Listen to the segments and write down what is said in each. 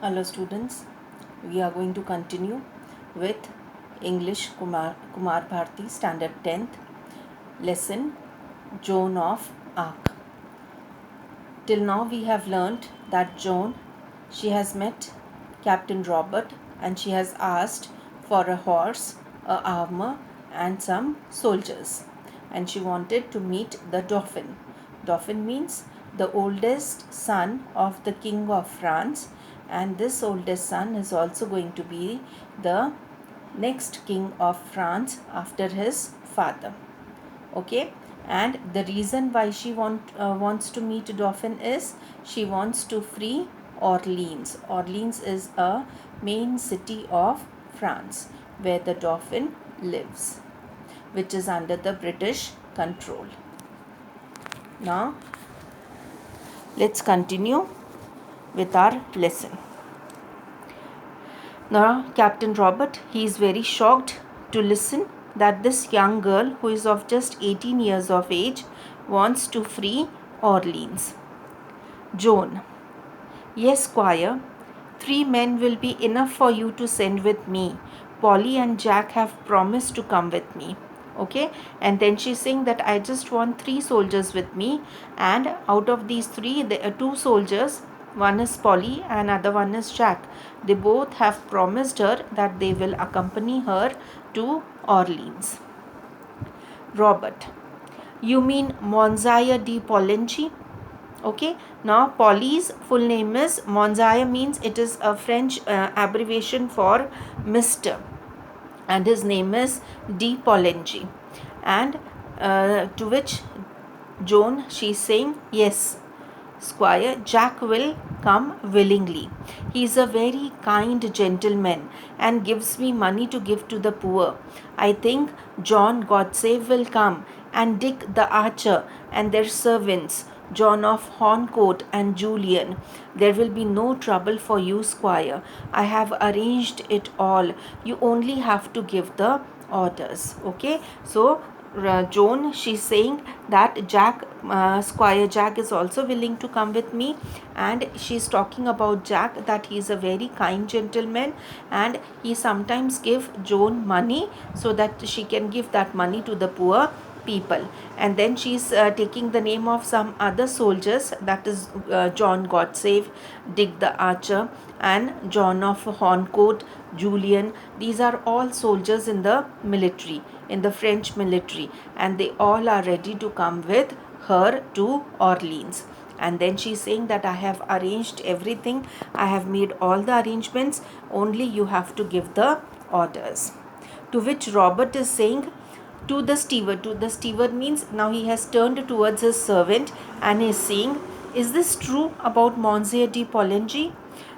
Hello students, we are going to continue with English Kumar Bharti Standard 10th lesson Joan of Arc. Till now we have learnt that Joan, she has met Captain Robert and she has asked for a horse, a armor and some soldiers, and she wanted to meet the Dauphin. Dauphin means the oldest son of the King of France, and this oldest son is also going to be the next King of France after his father. Okay, and the reason why she wants to meet Dauphin is she wants to free Orleans. Orleans is a main city of France where the Dauphin lives, which is under the British control. Now let's continue with our lesson. Now Captain Robert, he is very shocked to listen that this young girl who is of just 18 years of age wants to free Orleans. Joan: yes, squire, 3 men will be enough for you to send with me. Polly and Jack have promised to come with me. Okay, and then she's saying that I just want 3 soldiers with me, and out of these 3, there are 2 soldiers, one is Polly and other one is Jack. They both have promised her that they will accompany her to Orleans. Robert: you mean Monsieur de Poligny? Okay, now Polly's full name is Monsieur, means it is a French abbreviation for Mr., and his name is de Poligny. And to which Joan, she is saying, yes, Squire, Jack will come willingly. He is a very kind gentleman and gives me money to give to the poor. I think John Godsave will come, and Dick the archer and their servants, John of Horncourt and Julian. There will be no trouble for you, Squire. I have arranged it all. You only have to give the orders. Okay, so Joan, she's saying that Jack, Squire Jack is also willing to come with me, and she's talking about Jack, that he is a very kind gentleman and he sometimes give Joan money so that she can give that money to the poor people. And then she's taking the name of some other soldiers, that is John Godsave, Dick the archer and John of Horncourt, Julian. These are all soldiers in the military, in the French military, and they all are ready to come with her to Orleans. And then she's saying that I have arranged everything, I have made all the arrangements, only you have to give the orders. To which Robert is saying to the steward means now he has turned towards his servant and is saying, is this true about Monsieur de Poligny?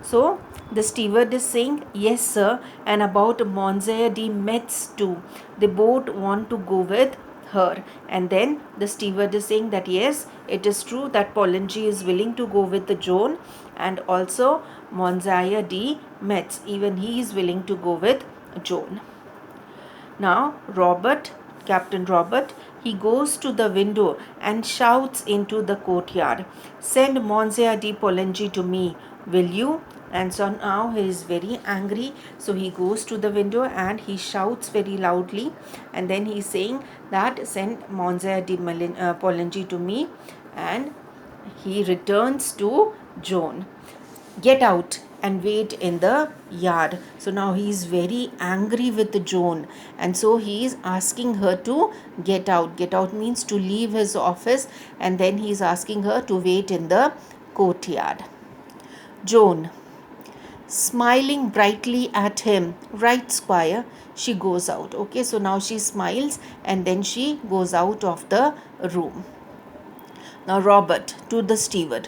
So the steward is saying, yes sir, and about Monsieur de Metz too. They both want to go with her. And then the steward is saying that yes, it is true that Poligny is willing to go with the Joan, and also Monsieur de Metz, even he is willing to go with Joan. Now Captain Robert, he goes to the window and shouts into the courtyard, send Monsieur de Poligny to me, will you? And so now he is very angry, so he goes to the window and he shouts very loudly, and then he is saying that send Monsieur de Poligny to me, and he returns to Joan. Get out and wait in the yard. So now he is very angry with Joan, and so he is asking her to get out. Get out means to leave his office, and then he is asking her to wait in the courtyard. Joan, smiling brightly at him, right, squire, she goes out. Okay, so now she smiles and then she goes out of the room. Now Robert, to the steward,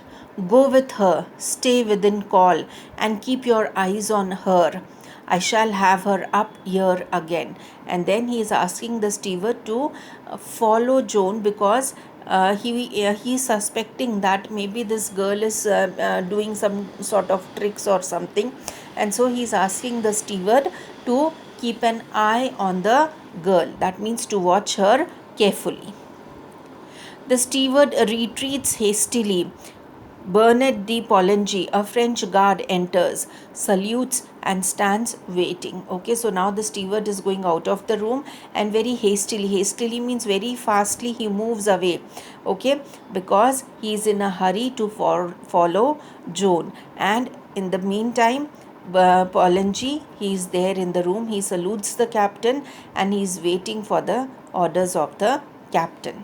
go with her, stay within call, and keep your eyes on her. I shall have her up here again. And then he is asking the steward to follow Joan, because he is suspecting that maybe this girl is doing some sort of tricks or something, and so he is asking the steward to keep an eye on the girl. That means to watch her carefully. The steward retreats hastily Bernard de Polanyi, a French guard, enters, salutes, and stands waiting. Okay, so now the steward is going out of the room and very hastily means very fastly he moves away. Okay, because he is in a hurry to follow Joan. And in the meantime, Polanyi, he is there in the room, he salutes the captain and he is waiting for the orders of the captain.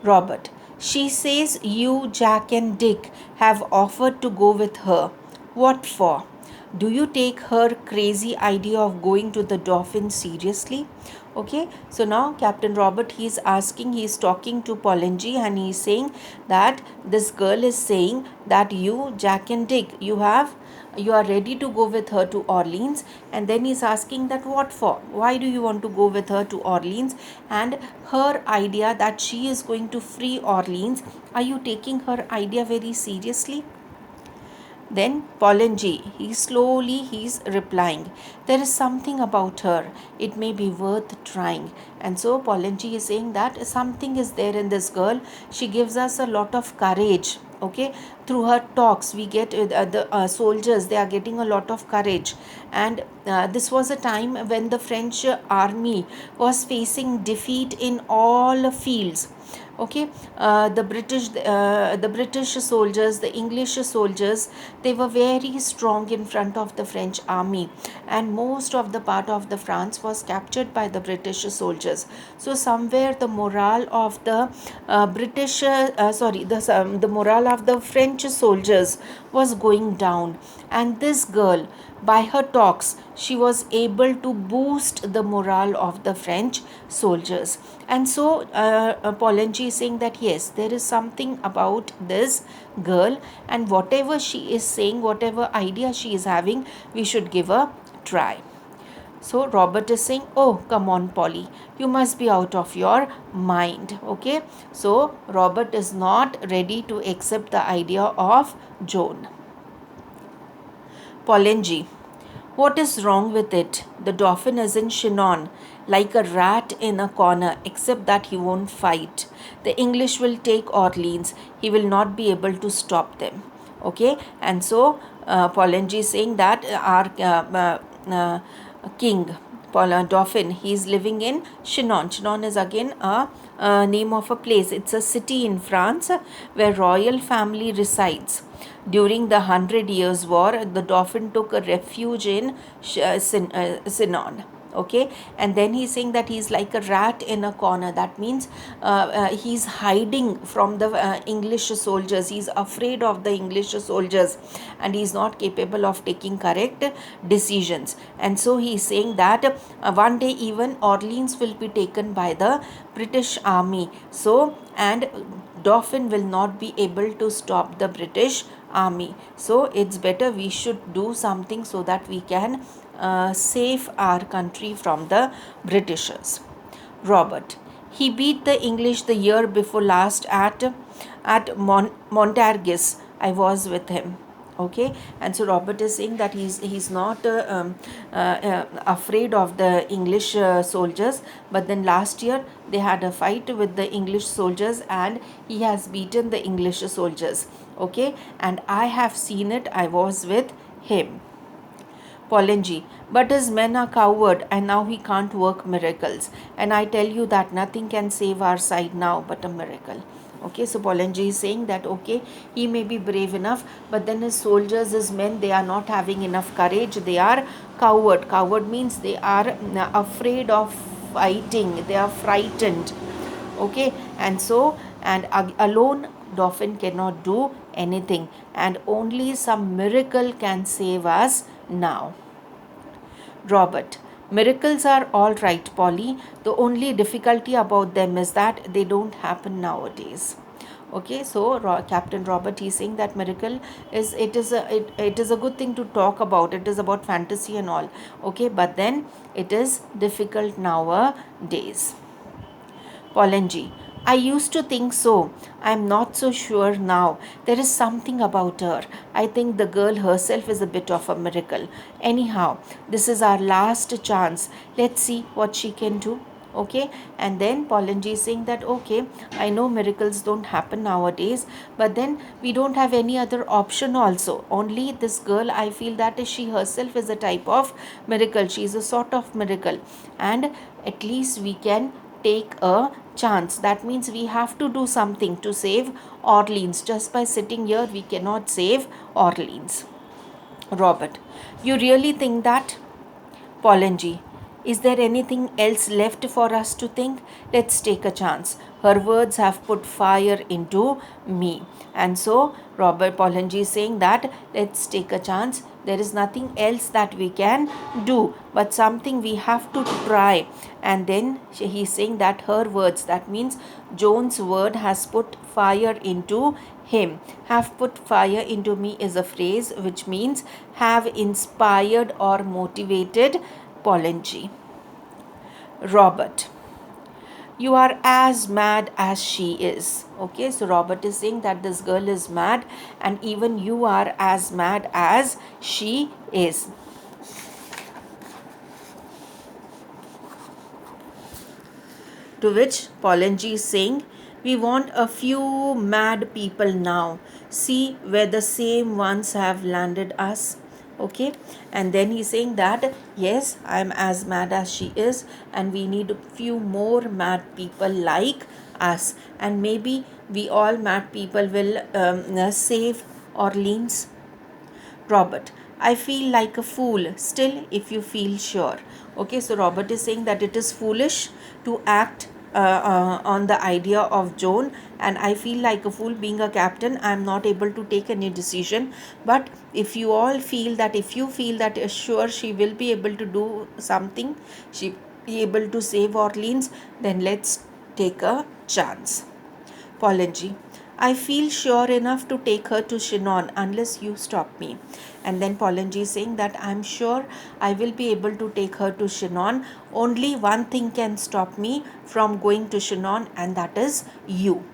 Robert. She says you, Jack, and Dick have offered to go with her. What for? Do you take her crazy idea of going to the Dauphin seriously? Okay, so now Captain Robert, he's talking to Polanyi and he's saying that this girl is saying that you, Jack, and Dick, you are ready to go with her to Orleans. And then he's asking that what for, why do you want to go with her to Orleans, and her idea that she is going to free Orleans, are you taking her idea very seriously? Then Polanyi, he's replying, there is something about her, it may be worth trying. And so Polanyi is saying that something is there in this girl, she gives us a lot of courage. Okay, through her talks we get the soldiers, they are getting a lot of courage. And this was a time when the French army was facing defeat in all fields. Okay, the British soldiers, the English soldiers, they were very strong in front of the French army, and most of the part of the France was captured by the British soldiers. So somewhere the morale of the the morale of the French soldiers was going down, and this girl, by her talks, she was able to boost the morale of the French soldiers. And so Polanyi is saying that yes, there is something about this girl, and whatever she is saying, whatever idea she is having, we should give a try. So Robert is saying, oh, come on, Polly, you must be out of your mind. Okay, so Robert is not ready to accept the idea of Joan. Polanyi, what is wrong with it? The Dauphin is in Chinon, like a rat in a corner, except that he won't fight. The English will take Orleans. He will not be able to stop them. Okay, and so Polanyi is saying that our king, Dauphin, he is living in Chinon. Chinon is again a name of a place. It's a city in France where royal family resides. During the 100 Years' War, the Dauphin took a refuge in Chinon. Okay, and then he's saying that he's like a rat in a corner. That means he's hiding from the English soldiers. He's afraid of the English soldiers, and he's not capable of taking correct decisions. And so he's saying that one day even Orleans will be taken by the British army. So, and Dauphin will not be able to stop the British army. So it's better we should do something so that we can save our country from the Britishers. Robert, he beat the English the year before last at Montargis. I was with him. Okay, and so Robert is saying that he's not afraid of the English soldiers, but then last year they had a fight with the English soldiers and he has beaten the English soldiers. Okay, and I have seen it, I was with him. Polanyi, but his men are coward and now he can't work miracles. And I tell you that nothing can save our side now but a miracle. Okay, so Polanyi is saying that okay, he may be brave enough, but then his soldiers, his men, they are not having enough courage. They are coward. Coward means they are afraid of fighting. They are frightened. Okay, and so, and alone Dauphin cannot do anything, and only some miracle can save us now. Robert, miracles are all right, Polly. The only difficulty about them is that they don't happen nowadays. Okay, so Captain Robert is saying that miracle is it is a good thing to talk about. It is about fantasy and all. Okay, but then it is difficult nowadays. Polanyi, I used to think so. I am not so sure now. There is something about her. I think the girl herself is a bit of a miracle. Anyhow, this is our last chance. Let's see what she can do. Okay, and then Polanji is saying that okay, I know miracles don't happen nowadays, but then we don't have any other option also. Only this girl, I feel that she herself is a type of miracle. She is a sort of miracle, and at least we can take a chance. That means we have to do something to save Orleans. Just by sitting here, we cannot save Orleans. Robert, you really think that? Polanji, is there anything else left for us to think? Let's take a chance. Her words have put fire into me. And so Robert Polanji is saying that let's take a chance. There is nothing else that we can do, but something we have to try. And then he's saying that her words, that means Joan's word, has put fire into him. Have put fire into me is a phrase which means have inspired or motivated Polanji. Robert, you are as mad as she is. Okay, so Robert is saying that this girl is mad, and even you are as mad as she is. To which Polanji is saying, we want a few mad people now. See where the same ones have landed us. Okay, and then he's saying that yes, I'm as mad as she is, and we need a few more mad people like us, and maybe we all mad people will save Orleans. Robert, I feel like a fool still if you feel sure. Okay, so Robert is saying that it is foolish to act on the idea of Joan, and I feel like a fool being a captain. I'm not able to take any decision. But if you all feel that, if you feel that sure she will be able to do something, she be able to save Orleans, then let's take a chance. Polanji, I feel sure enough to take her to Chinon unless you stop me. And then Polanji is saying that I'm sure I will be able to take her to Chinon. Only one thing can stop me from going to Chinon, and that is you.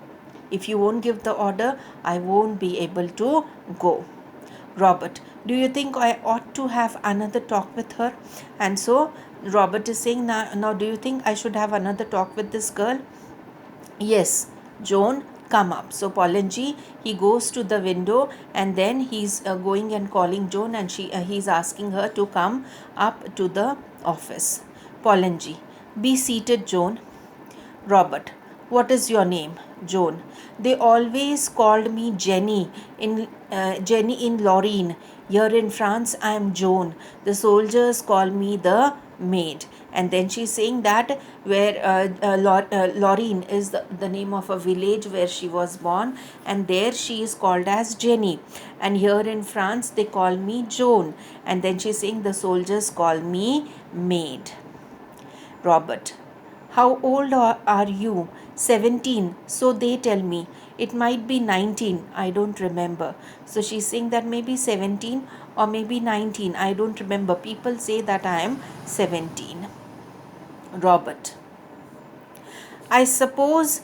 If you won't give the order, I won't be able to go. Robert, do you think I ought to have another talk with her? And so Robert is saying, now do you think I should have another talk with this girl? Yes, Joan, come up. So Polanji, he goes to the window, and then he's going and calling Joan, and he's asking her to come up to the office. Polanji, be seated, Joan. Robert, what is your name? Joan. They always called me Jenny in Lorraine. Here in France, I am Joan. The soldiers call me the maid. And then she's saying that where Lorraine is the name of a village where she was born, and there she is called as Jenny. And here in France, they call me Joan. And then she's saying the soldiers call me maid. Robert, how old are you? 17. So they tell me. It might be 19. I don't remember. So she's saying that maybe 17 or maybe 19. I don't remember. People say that I am 17. Robert, I suppose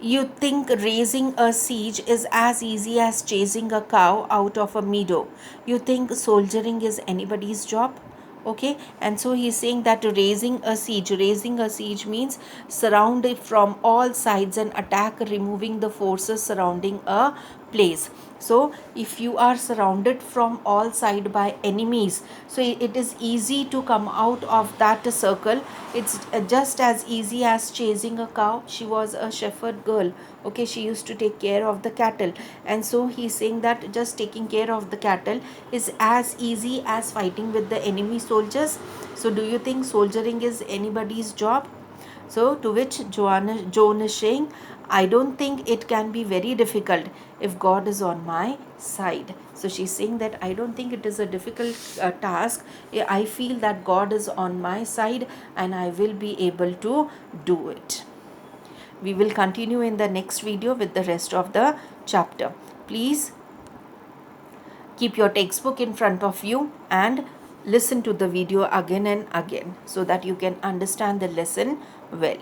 you think raising a siege is as easy as chasing a cow out of a meadow. You think soldiering is anybody's job? Okay, and so he's saying that raising a siege means surround it from all sides and attack, removing the forces surrounding a place. So if you are surrounded from all sides by enemies, so it is easy to come out of that circle. It's just as easy as chasing a cow. She was a shepherd girl. Okay, she used to take care of the cattle, and so he's saying that just taking care of the cattle is as easy as fighting with the enemy soldiers. So do you think soldiering is anybody's job? So to which Joan is saying, I don't think it can be very difficult if God is on my side. So she's saying that I don't think it is a difficult task. I feel that God is on my side and I will be able to do it. We will continue in the next video with the rest of the chapter. Please keep your textbook in front of you and listen to the video again and again so that you can understand the lesson well.